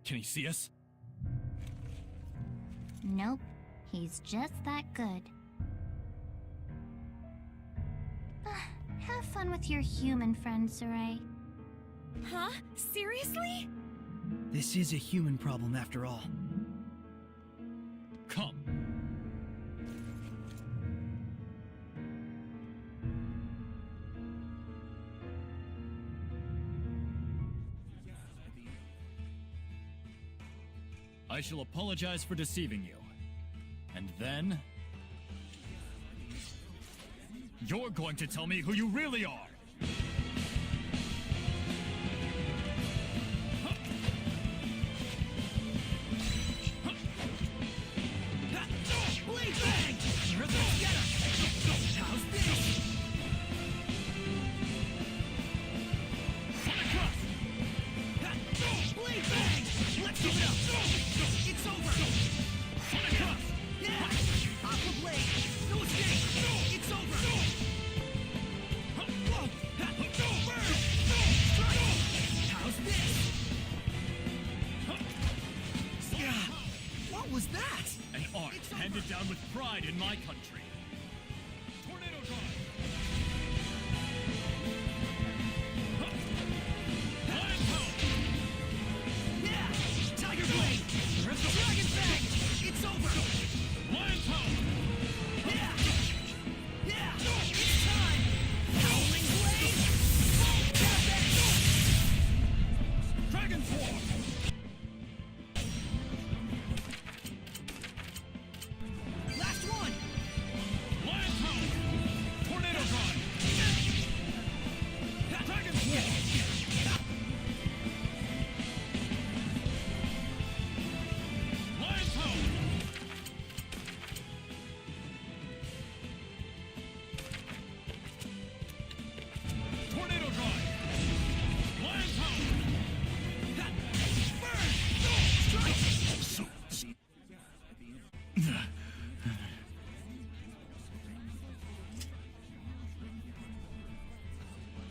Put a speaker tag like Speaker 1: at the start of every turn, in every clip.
Speaker 1: Can he see us?
Speaker 2: Nope. He's just that good. Have fun with your human friend, Sarai.
Speaker 3: Huh? Seriously?
Speaker 4: This is a human problem after all.
Speaker 1: Come. I shall apologize for deceiving you. And then... you're going to tell me who you really are! Handed down with pride in my country. Tornado drive! Lion power!
Speaker 5: Yeah! Tiger blade! Dragon fang! It's over!
Speaker 1: Lion power!
Speaker 5: Yeah! Yeah! It's time! Howling blade!
Speaker 1: Dragon form!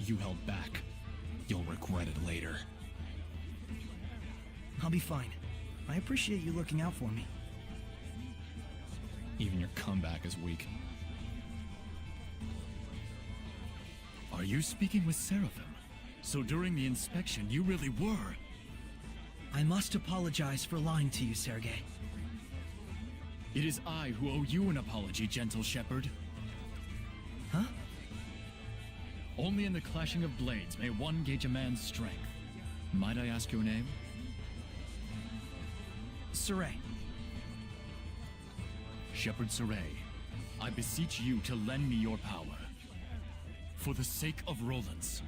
Speaker 1: You held back. You'll regret it later.
Speaker 4: I'll be fine. I appreciate you looking out for me.
Speaker 1: Even your comeback is weak. Are you speaking with Seraphim? So during the inspection, you really were...
Speaker 4: I must apologize for lying to you, Sergei.
Speaker 1: It is I who owe you an apology, gentle shepherd.
Speaker 4: Huh?
Speaker 1: Only in the clashing of blades may one gauge a man's strength. Might I ask your name?
Speaker 4: Sarai.
Speaker 1: Shepherd Sarai, I beseech you to lend me your power. For the sake of Roland's.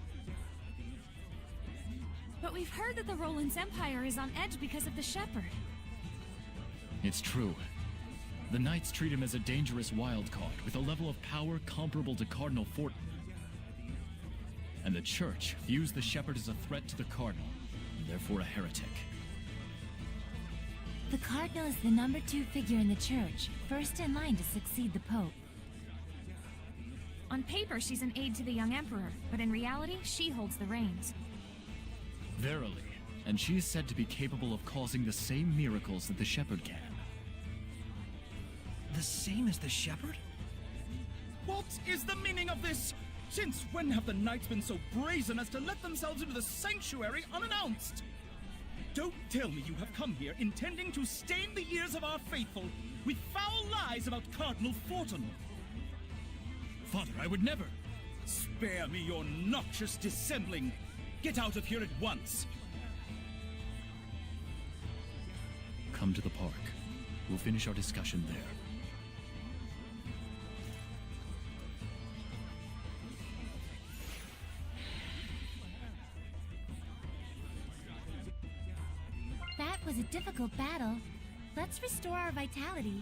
Speaker 3: But we've heard that the Roland's Empire is on edge because of the Shepherd.
Speaker 1: It's true. The Knights treat him as a dangerous wildcard with a level of power comparable to Cardinal Fortin. And the Church views the Shepherd as a threat to the Cardinal, and therefore a heretic.
Speaker 6: The Cardinal is the number 2 figure in the Church, first in line to succeed the Pope.
Speaker 3: On paper, she's an aide to the young Emperor, but in reality, she holds the reins.
Speaker 1: Verily, and she is said to be capable of causing the same miracles that the Shepherd can.
Speaker 4: The same as the Shepherd?
Speaker 7: What is the meaning of this? Since when have the Knights been so brazen as to let themselves into the sanctuary unannounced? Don't tell me you have come here intending to stain the ears of our faithful with foul lies about Cardinal Fortin.
Speaker 1: Father, I would never...
Speaker 7: Spare me your noxious dissembling. Get out of here at once.
Speaker 1: Come to the park. We'll finish our discussion there.
Speaker 6: That was a difficult battle. Let's restore our vitality.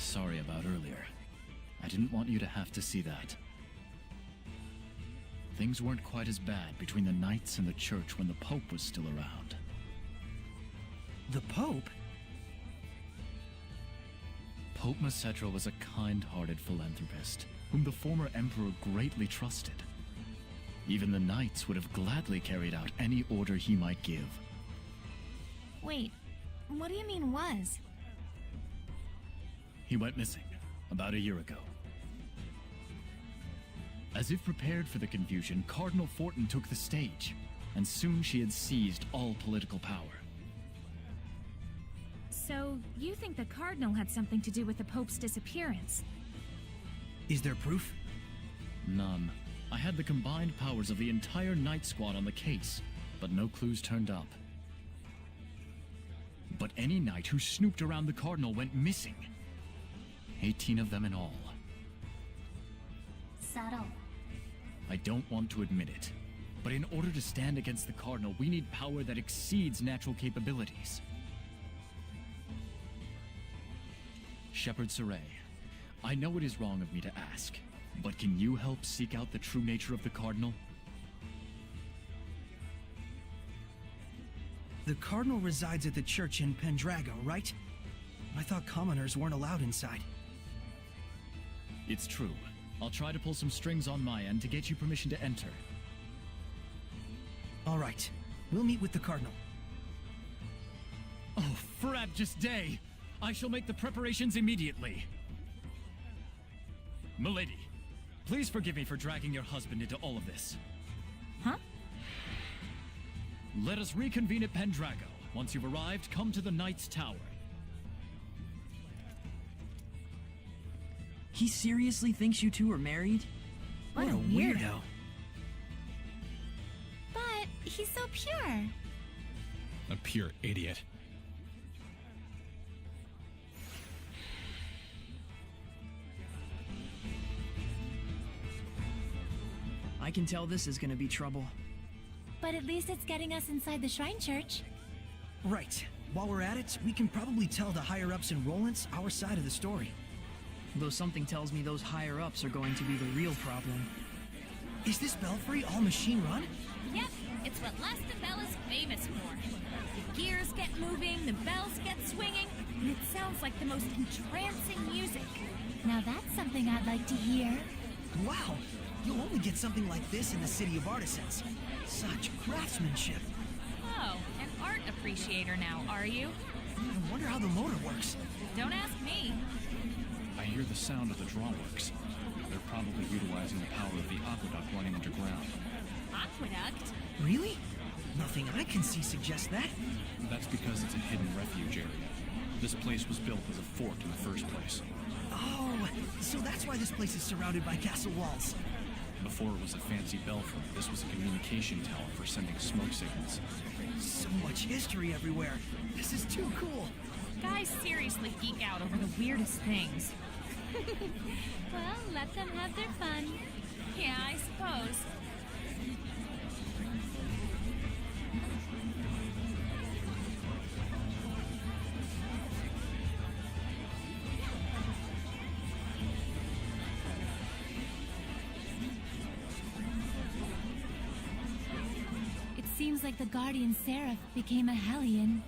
Speaker 1: Sorry about earlier. I didn't want you to have to see that. Things weren't quite as bad between the Knights and the Church when the Pope was still around.
Speaker 4: The Pope?
Speaker 1: Pope Macetra was a kind-hearted philanthropist, whom the former Emperor greatly trusted. Even the Knights would have gladly carried out any order he might give.
Speaker 3: Wait, what do you mean was?
Speaker 1: He went missing about a year ago. As if prepared for the confusion, Cardinal Fortin took the stage, and soon she had seized all political power.
Speaker 3: So, you think the Cardinal had something to do with the Pope's disappearance?
Speaker 4: Is there proof?
Speaker 1: None. I had the combined powers of the entire Knight Squad on the case, but no clues turned up. But any knight who snooped around the Cardinal went missing. 18 of them in all.
Speaker 2: Subtle.
Speaker 1: I don't want to admit it, but in order to stand against the Cardinal, we need power that exceeds natural capabilities. Shepherd Saray, I know it is wrong of me to ask, but can you help seek out the true nature of the Cardinal?
Speaker 4: The Cardinal resides at the church in Pendrago, right? I thought commoners weren't allowed inside.
Speaker 1: It's true. I'll try to pull some strings on my end to get you permission to enter.
Speaker 4: All right. We'll meet with the Cardinal.
Speaker 1: Oh, frabjous day! I shall make the preparations immediately. Milady, please forgive me for dragging your husband into all of this.
Speaker 3: Huh?
Speaker 1: Let us reconvene at Pendrago. Once you've arrived, come to the Knight's Tower.
Speaker 5: He seriously thinks you two are married?
Speaker 3: What a
Speaker 4: weirdo.
Speaker 6: But he's so pure.
Speaker 8: A pure idiot.
Speaker 5: I can tell this is gonna be trouble.
Speaker 6: But at least it's getting us inside the Shrine Church.
Speaker 4: Right. While we're at it, we can probably tell the higher-ups in Rollins our side of the story.
Speaker 5: Though something tells me those higher-ups are going to be the real problem.
Speaker 4: Is this belfry all machine-run?
Speaker 3: Yep, it's what Laston Bell is famous for. The gears get moving, the bells get swinging, and it sounds like the most entrancing music.
Speaker 6: Now that's something I'd like to hear.
Speaker 4: Wow! You'll only get something like this in the City of Artisans. Such craftsmanship.
Speaker 3: Oh, an art appreciator now, are you?
Speaker 4: I wonder how the motor works.
Speaker 3: Don't ask me.
Speaker 8: I hear the sound of the drawworks. They're probably utilizing the power of the aqueduct running underground.
Speaker 3: Aqueduct?
Speaker 4: Really? Nothing I can see suggests that.
Speaker 8: That's because it's a hidden refuge area. This place was built as a fort in the first place.
Speaker 4: Oh, so that's why this place is surrounded by castle walls.
Speaker 8: Before it was a fancy belfry, this was a communication tower for sending smoke signals.
Speaker 4: So much history everywhere. This is too cool.
Speaker 3: Guys seriously geek out over the weirdest things.
Speaker 6: Well, let them have their fun.
Speaker 3: Yeah, I suppose.
Speaker 6: It seems like the Guardian Seraph became a Hellion.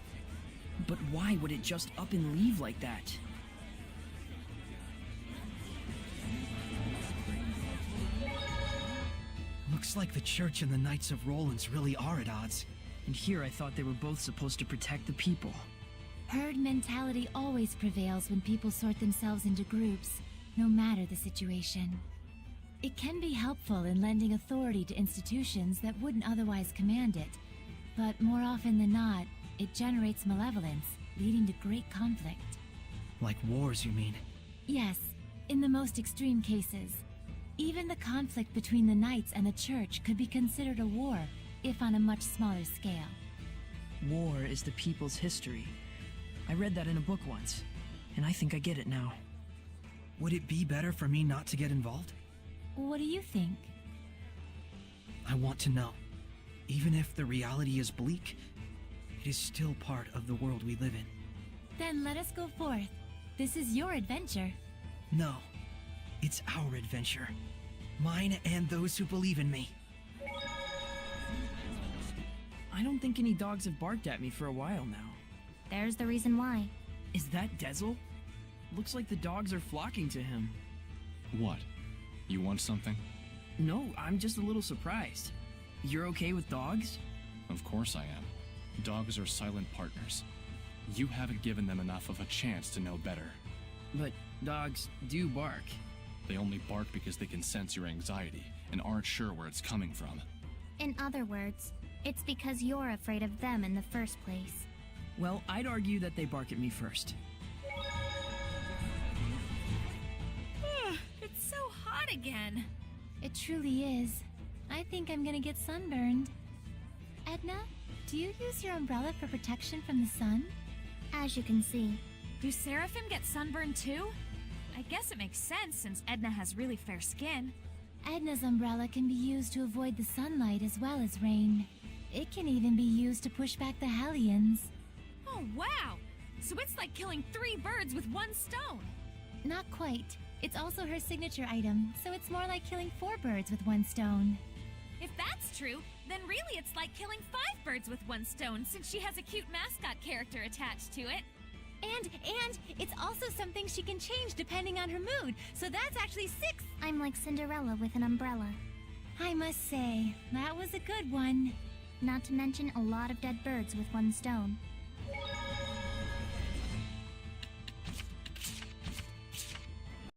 Speaker 5: But why would it just up and leave like that?
Speaker 4: Looks like the church and the Knights of Rollins really are at odds.
Speaker 5: And here I thought they were both supposed to protect the people.
Speaker 6: Herd mentality always prevails when people sort themselves into groups, no matter the situation. It can be helpful in lending authority to institutions that wouldn't otherwise command it, but more often than not, it generates malevolence, leading to great conflict.
Speaker 4: Like wars, you mean?
Speaker 6: Yes, in the most extreme cases. Even the conflict between the Knights and the Church could be considered a war, if on a much smaller scale.
Speaker 5: War is the people's history. I read that in a book once, and I think I get it now.
Speaker 4: Would it be better for me not to get involved?
Speaker 6: What do you think?
Speaker 4: I want to know. Even if the reality is bleak, it is still part of the world we live in.
Speaker 6: Then let us go forth. This is your adventure.
Speaker 4: No. It's our adventure. Mine and those who believe in me.
Speaker 5: I don't think any dogs have barked at me for a while now.
Speaker 2: There's the reason why.
Speaker 5: Is that Dezel? Looks like the dogs are flocking to him.
Speaker 8: What? You want something?
Speaker 5: No, I'm just a little surprised. You're okay with dogs?
Speaker 8: Of course I am. Dogs are silent partners. You haven't given them enough of a chance to know better.
Speaker 5: But dogs do bark.
Speaker 8: They only bark because they can sense your anxiety and aren't sure where it's coming from.
Speaker 2: In other words, it's because you're afraid of them in the first place.
Speaker 5: Well, I'd argue that they bark at me first.
Speaker 3: It's so hot again.
Speaker 6: It truly is. I think I'm gonna get sunburned. Edna, do you use your umbrella for protection from the sun?
Speaker 2: As you can see.
Speaker 3: Do Seraphim get sunburned too? I guess it makes sense since Edna has really fair skin.
Speaker 6: Edna's umbrella can be used to avoid the sunlight as well as rain. It can even be used to push back the Hellions.
Speaker 3: Oh, wow! So it's like killing 3 birds with 1 stone.
Speaker 6: Not quite. It's also her signature item, so it's more like killing 4 birds with 1 stone.
Speaker 3: If that's true, then really it's like killing 5 birds with 1 stone since she has a cute mascot character attached to it.
Speaker 6: And it's also something she can change depending on her mood, so that's actually 6.
Speaker 2: I'm like Cinderella with an umbrella.
Speaker 6: I must say, that was a good one.
Speaker 2: Not to mention a lot of dead birds with 1 stone.